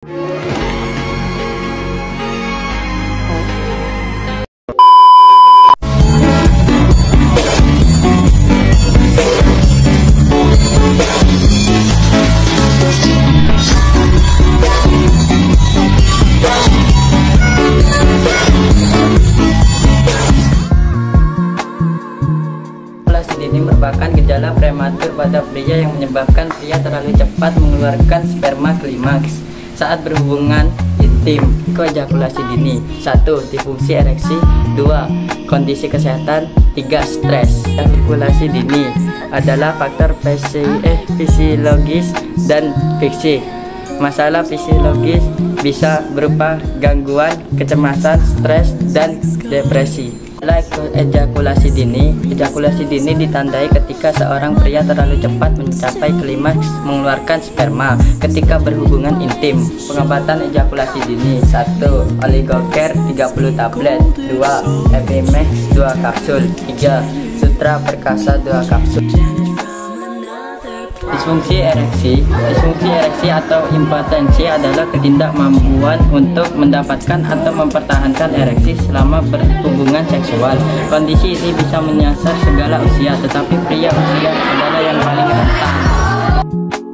Ini merupakan gejala prematur pada pria yang menyebabkan pria terlalu cepat mengeluarkan sperma klimaks saat berhubungan intim. Ejakulasi dini: 1. Disfungsi ereksi. 2. Kondisi kesehatan. 3. Stres. Ejakulasi dini adalah faktor fisiologis dan fisik. Masalah fisiologis bisa berupa gangguan kecemasan, stres, dan depresi. Ejakulasi dini ditandai ketika seorang pria terlalu cepat mencapai klimaks mengeluarkan sperma ketika berhubungan intim. Pengobatan ejakulasi dini: 1. Oligocare 30 tablet. 2. Epimax 2 kapsul. 3. Sutra perkasa 2 kapsul. Disfungsi ereksi atau impotensi adalah ketidakmampuan untuk mendapatkan atau mempertahankan ereksi selama berhubungan seksual. Kondisi ini bisa menyasar segala usia, tetapi pria usia adalah yang paling rentan.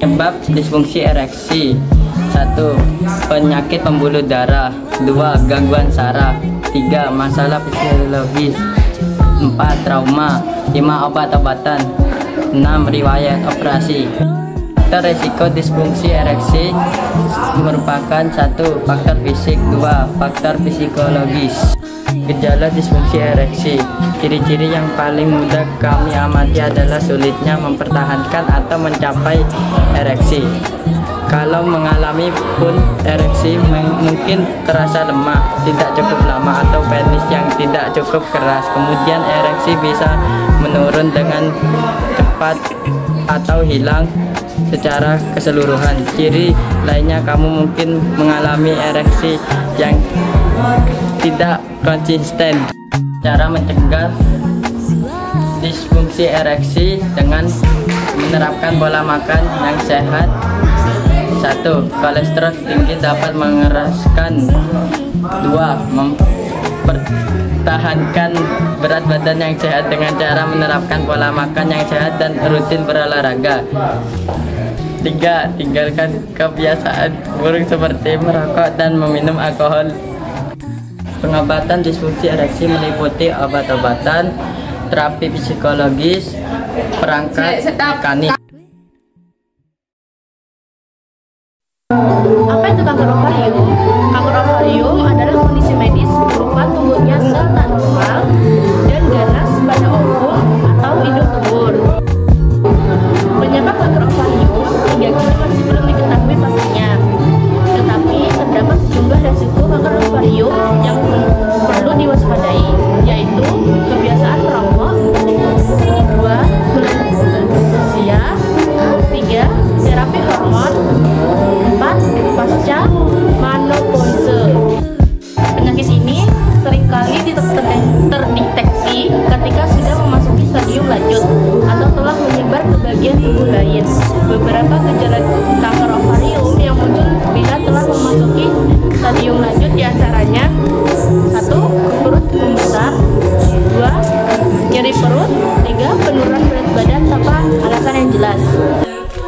Penyebab disfungsi ereksi: 1. Penyakit pembuluh darah. 2. Gangguan saraf. 3. Masalah fisiologis. 4. Trauma. 5. Obat-obatan. 6. Riwayat operasi. Faktor resiko disfungsi ereksi merupakan 1. Faktor fisik. 2. Faktor psikologis. Gejala disfungsi ereksi: ciri-ciri yang paling mudah kami amati adalah sulitnya mempertahankan atau mencapai ereksi. Kalau mengalami pun ereksi mungkin terasa lemah, tidak cukup lama, atau penis yang tidak cukup keras. Kemudian ereksi bisa menurun dengan cepat atau hilang secara keseluruhan. Ciri lainnya, kamu mungkin mengalami ereksi yang tidak konsisten. Cara mencegah disfungsi ereksi dengan menerapkan pola makan yang sehat. 1. Kolesterol tinggi dapat mengeraskan. 2. Mempertahankan berat badan yang sehat dengan cara menerapkan pola makan yang sehat dan rutin berolahraga. 3. Tinggalkan kebiasaan buruk seperti merokok dan meminum alkohol. Pengobatan disfungsi ereksi meliputi obat-obatan, terapi psikologis, perangkat mekanik. Apa itu kanker ovarium? Kanker ovarium adalah kondisi medis berupa tumbuhnya sel tak normal dan ganas pada ovum atau induk telur. Penyebab kanker ovarium hingga kini masih belum diketahui pastinya, tetapi terdapat sejumlah resiko kanker ovarium yang perlu diwaspadai, yaitu kebiasaan merokok, 2. usia, 3. terapi hormon, 4. pasca menopause. Penyakit ini seringkali terdeteksi ketika sudah memasuki stadium lanjut atau telah menyebar ke bagian tubuh lain. Beberapa gejala kanker ovarium yang muncul bila telah memasuki stadium lanjut diantaranya: 1. Perut membesar. 2. Nyeri perut. 3. Penurunan berat badan tanpa alasan yang jelas.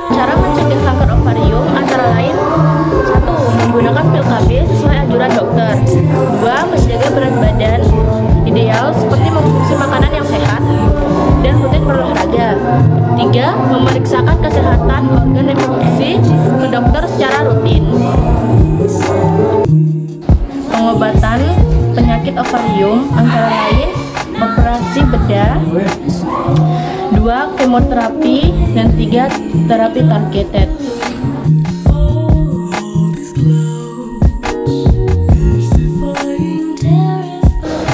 Cara mencegah kanker ovarium antara lain: 1. Menggunakan pil KB sesuai anjuran dokter. 2. Menjaga berat badan ideal seperti mengkonsumsi makanan yang sehat dan rutin berolahraga. 3. Memeriksakan kesehatan organ reproduksi ke dokter secara rutin. Pengobatan penyakit ovarium antara lain: operasi bedah, 2. Kemoterapi, dan 3. Terapi targeted.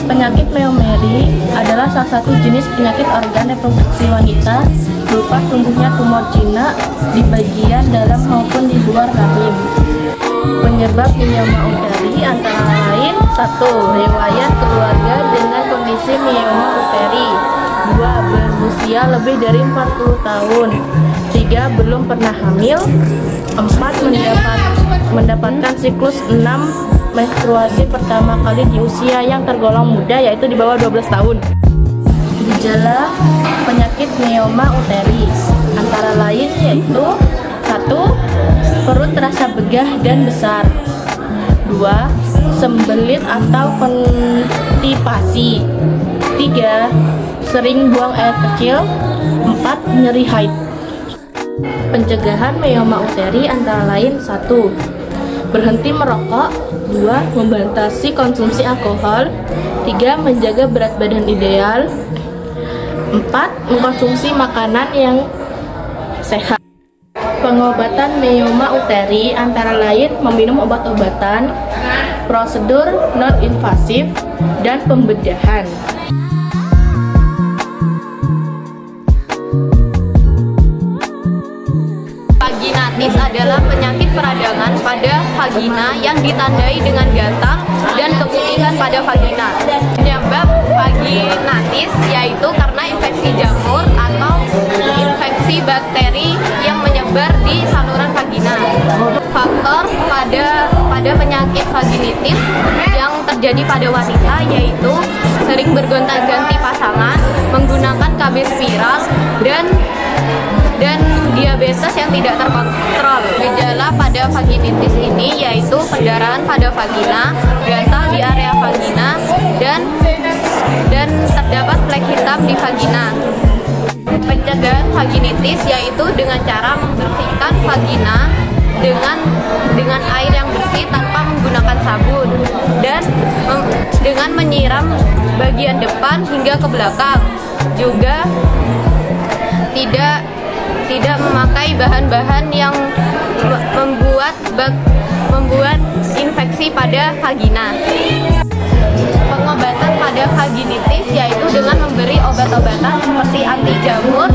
Penyakit Meiomeri adalah salah satu jenis penyakit organ reproduksi wanita berupa tumbuhnya tumor jinak di bagian dalam maupun di luar rahim. Penyebab mioma uteri antara lain: 1. Riwayat keluarga dengan kondisi mioma uteri. 2. Berusia lebih dari 40 tahun. 3. Belum pernah hamil. 4. Mendapat mendapatkan siklus 6 menstruasi pertama kali di usia yang tergolong muda, yaitu di bawah 12 tahun. Gejala penyakit myoma uteri antara lain yaitu 1. Perut terasa begah dan besar. 2. Sembelit atau konstipasi. 3. Sering buang air kecil. 4. Nyeri haid. Pencegahan myoma uteri antara lain 1. Berhenti merokok. 2. Membatasi konsumsi alkohol. 3. Menjaga berat badan ideal. 4. Mengkonsumsi makanan yang sehat. Pengobatan myoma uteri antara lain meminum obat-obatan, prosedur non-invasif, dan pembedahan. Vaginitis adalah penyakit peradangan pada vagina yang ditandai dengan gatal dan keputihan pada vagina. Penyebab vaginitis yaitu karena infeksi jamur atau infeksi bakteri yang menyebar di saluran vagina. Faktor pada penyakit vaginitis yang terjadi pada wanita yaitu sering bergonta-ganti pasangan, menggunakan KB spiral, dan diabetes yang tidak terkontrol. Gejala pada vaginitis ini yaitu pendarahan pada vagina, gatal di area vagina, dan terdapat flek hitam di vagina. Pencegahan vaginitis yaitu dengan cara membersihkan vagina dengan air yang bersih tanpa menggunakan sabun, dan dengan menyiram bagian depan hingga ke belakang. Juga tidak memakai bahan-bahan yang membuat infeksi pada vagina. Pengobatan pada vaginitis yaitu dengan memberi obat-obatan seperti anti jamur,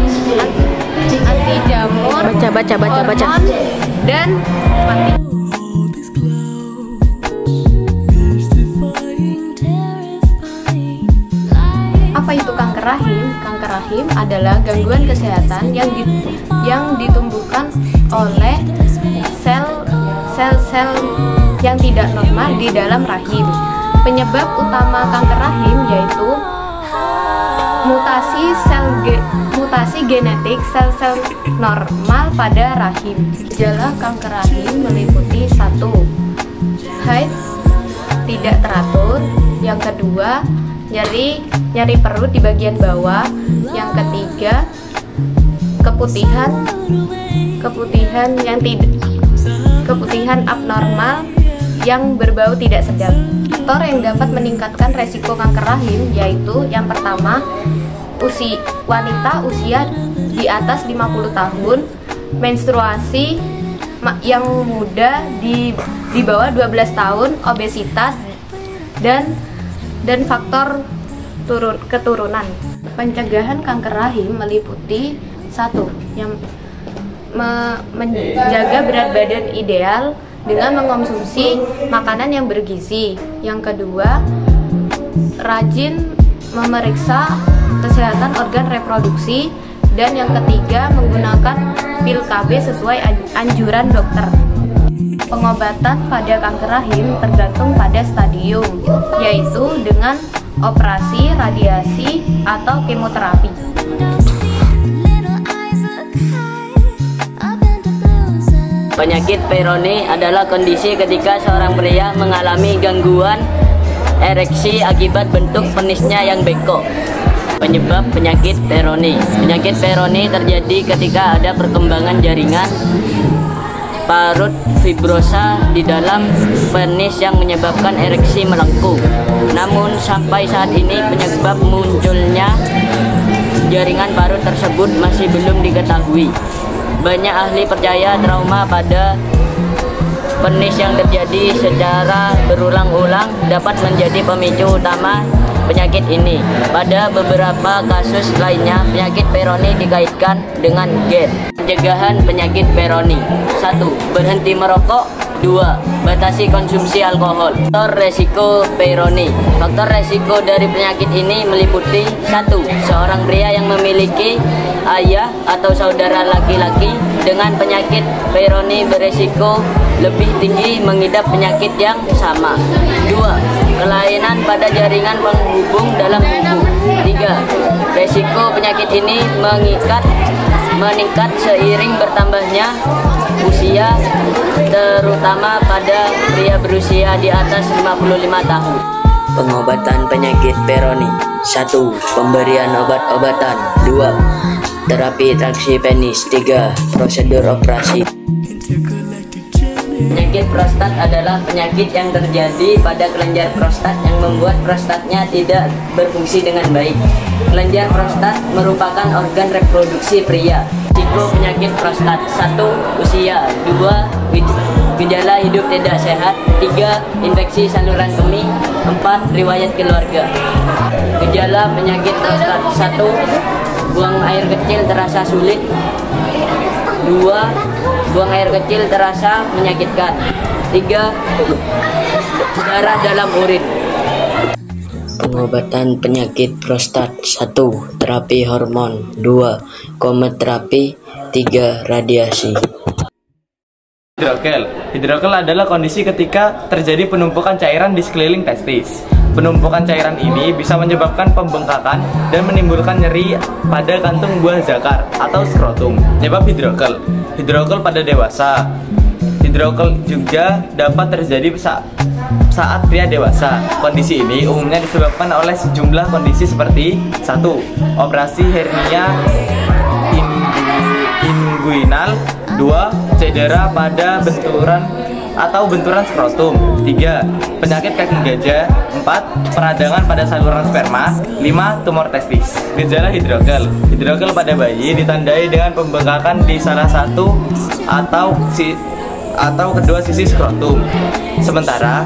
hormon, dan mati. Apa itu kanker rahim? Kanker rahim adalah gangguan kesehatan yang ditumbuhkan oleh sel-sel yang tidak normal di dalam rahim. Penyebab utama kanker rahim yaitu mutasi genetik sel-sel normal pada rahim. Gejala kanker rahim meliputi 1. Haid tidak teratur. Yang kedua, nyeri perut di bagian bawah. Yang ketiga, keputihan abnormal yang berbau tidak sedap. Faktor yang dapat meningkatkan resiko kanker rahim yaitu yang pertama, wanita usia di atas 50 tahun, menstruasi yang muda di bawah 12 tahun, obesitas, dan faktor keturunan. Pencegahan kanker rahim meliputi 1. Yang menjaga berat badan ideal dengan mengonsumsi makanan yang bergizi. Yang kedua, rajin memeriksa kesehatan organ reproduksi. Dan yang ketiga, menggunakan pil KB sesuai anjuran dokter. Pengobatan pada kanker rahim tergantung pada stadium, yaitu dengan operasi, radiasi, atau kemoterapi. Penyakit Peyronie adalah kondisi ketika seorang pria mengalami gangguan ereksi akibat bentuk penisnya yang bengkok. Penyebab penyakit Peyronie. Penyakit Peyronie terjadi ketika ada perkembangan jaringan parut fibrosa di dalam penis yang menyebabkan ereksi melengkung. Namun sampai saat ini penyebab munculnya jaringan parut tersebut masih belum diketahui. Banyak ahli percaya trauma pada penis yang terjadi secara berulang-ulang dapat menjadi pemicu utama penyakit ini. Pada beberapa kasus lainnya, penyakit Peyronie dikaitkan dengan GERD. Pencegahan penyakit Peyronie: 1. Berhenti merokok. 2. Batasi konsumsi alkohol. Faktor resiko Peyronie. Faktor resiko dari penyakit ini meliputi 1. Seorang pria yang memiliki ayah atau saudara laki-laki dengan penyakit Peyronie beresiko lebih tinggi mengidap penyakit yang sama. 2. Kelainan pada jaringan penghubung dalam tubuh. 3. Resiko penyakit ini meningkat seiring bertambahnya usia, terutama pada pria berusia di atas 55 tahun. Pengobatan penyakit Peyronie. 1. Pemberian obat-obatan. 2. Terapi traksi penis. 3. Prosedur operasi. Penyakit prostat adalah penyakit yang terjadi pada kelenjar prostat yang membuat prostatnya tidak berfungsi dengan baik. Kelenjar prostat merupakan organ reproduksi pria. Risiko penyakit prostat. 1. Usia. 2. Gejala hidup tidak sehat. 3. Infeksi saluran kemih. 4. Riwayat keluarga. Gejala penyakit prostat. 1. Buang air kecil terasa sulit. 2. Buang air kecil terasa menyakitkan. 3. Darah dalam urin. Pengobatan penyakit prostat. 1. Terapi hormon. 2. Kemoterapi. 3. Radiasi. Hidrokel. Hidrokel adalah kondisi ketika terjadi penumpukan cairan di sekeliling testis. Penumpukan cairan ini bisa menyebabkan pembengkakan dan menimbulkan nyeri pada kantung buah zakar atau skrotum. Penyebab hidrokel. Hidrokel pada dewasa. Hidrokel juga dapat terjadi saat pria dewasa. Kondisi ini umumnya disebabkan oleh sejumlah kondisi seperti 1. Operasi hernia inguinal. 2. Cedera pada benturan skrotum. 3. Penyakit kaki gajah. 4. Peradangan pada saluran sperma. 5. Tumor testis. Gejala hidrokel. Hidrokel pada bayi ditandai dengan pembengkakan di salah satu atau kedua sisi skrotum. Sementara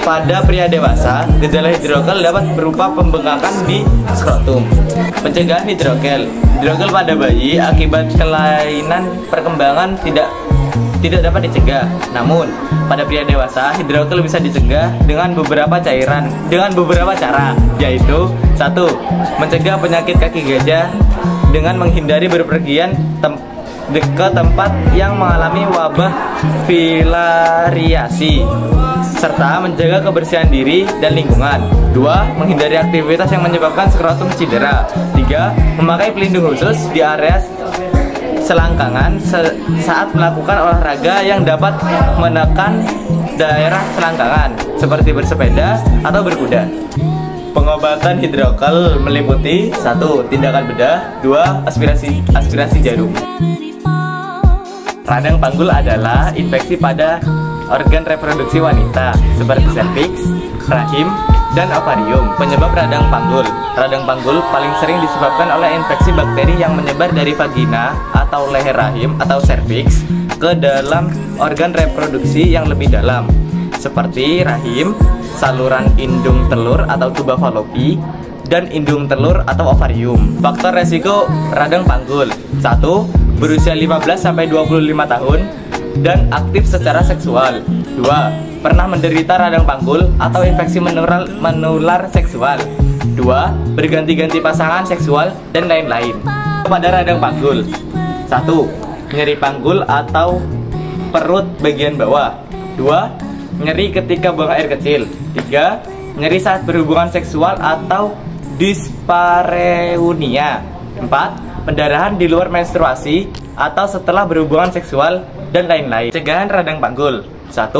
pada pria dewasa, gejala hidrokel dapat berupa pembengkakan di skrotum. Pencegahan hidrokel. Hidrokel pada bayi akibat kelainan perkembangan tidak dapat dicegah. Namun, pada pria dewasa, hidrokel bisa dicegah dengan beberapa cara, yaitu 1. Mencegah penyakit kaki gajah dengan menghindari berpergian ke tempat yang mengalami wabah filariasi, serta menjaga kebersihan diri dan lingkungan. 2. Menghindari aktivitas yang menyebabkan skrotum cedera. 3. Memakai pelindung khusus di area selangkangan saat melakukan olahraga yang dapat menekan daerah selangkangan, seperti bersepeda atau berkuda. Pengobatan hidrokel meliputi 1. Tindakan bedah. 2. Aspirasi jarum. Radang panggul adalah infeksi pada organ reproduksi wanita seperti serviks, rahim, dan ovarium. Penyebab radang panggul. Radang panggul paling sering disebabkan oleh infeksi bakteri yang menyebar dari vagina atau leher rahim atau serviks ke dalam organ reproduksi yang lebih dalam, seperti rahim, saluran indung telur atau tuba falopi, dan indung telur atau ovarium. Faktor resiko radang panggul. 1. Berusia 15-25 tahun dan aktif secara seksual. 2. Pernah menderita radang panggul atau infeksi menular seksual. 2. Berganti-ganti pasangan seksual dan lain-lain. Pada radang panggul. 1. Nyeri panggul atau perut bagian bawah. 2. Nyeri ketika buang air kecil. 3. Nyeri saat berhubungan seksual atau dispareunia. 4. Pendarahan di luar menstruasi atau setelah berhubungan seksual dan lain-lain. Cegahan radang panggul. 1.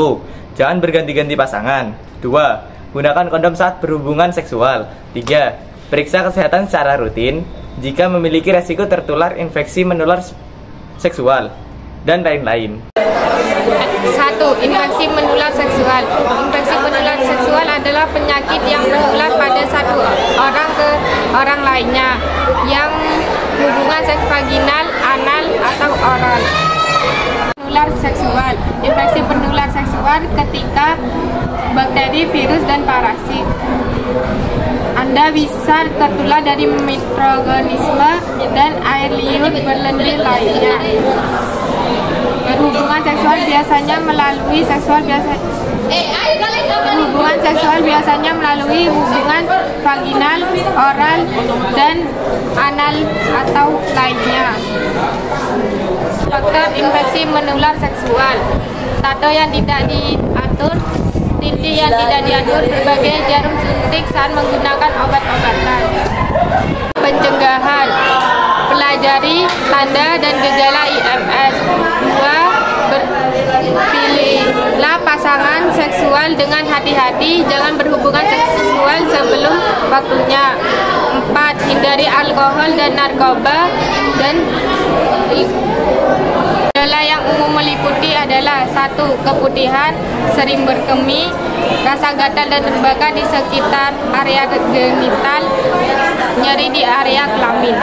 Jangan berganti-ganti pasangan. 2. Gunakan kondom saat berhubungan seksual. 3. Periksa kesehatan secara rutin jika memiliki resiko tertular infeksi menular seksual dan lain-lain. 1. Infeksi menular seksual. Infeksi menular seksual adalah penyakit yang menular pada satu orang ke orang lainnya yang hubungan seks vaginal, anal, atau oral. Penular seksual. Infeksi penular seksual ketika bakteri, virus, dan parasit. Anda bisa tertular dari mikroorganisme dan air liur berlendir lainnya. Berhubungan seksual biasanya melalui hubungan vaginal, oral, dan anal atau lainnya. Faktor infeksi menular seksual. tato yang tidak diatur, tindik yang tidak diatur, berbagai jarum suntik saat menggunakan obat-obatan. Pencegahan, pelajari tanda dan gejala IMS. 2. Pilihlah pasangan seksual dengan hati-hati, jangan berhubungan seksual sebelum waktunya. 4. Hindari alkohol dan narkoba. Dan gejala yang umum meliputi adalah 1. Keputihan, sering berkemih, rasa gatal dan terbakar di sekitar area genital, nyeri di area kelamin.